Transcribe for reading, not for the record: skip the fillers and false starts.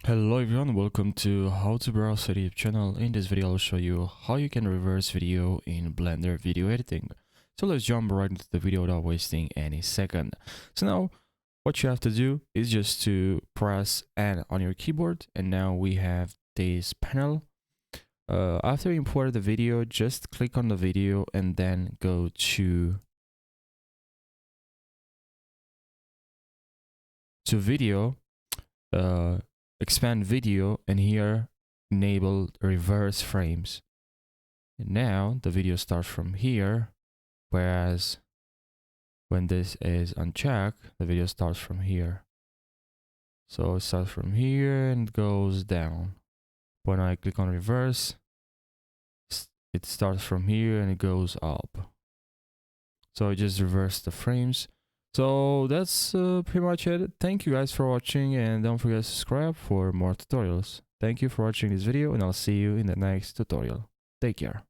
Hello everyone, welcome to How to Browse YouTube channel. In this video I'll show you how you can reverse video in Blender video editing. So let's jump right into the video without wasting any second. So now what you have to do is just to press N on your keyboard, and now we have this panel. After you import the video, just click on the video and then go to video, expand video, and here enable reverse frames. And now the video starts from here, whereas when this is unchecked, the video starts from here. So it starts from here and goes down. When I click on reverse, it starts from here and it goes up. So I just reverse the frames. So that's pretty much it. Thank you guys for watching, and don't forget to subscribe for more tutorials. Thank you for watching this video, and I'll see you in the next tutorial. Take care.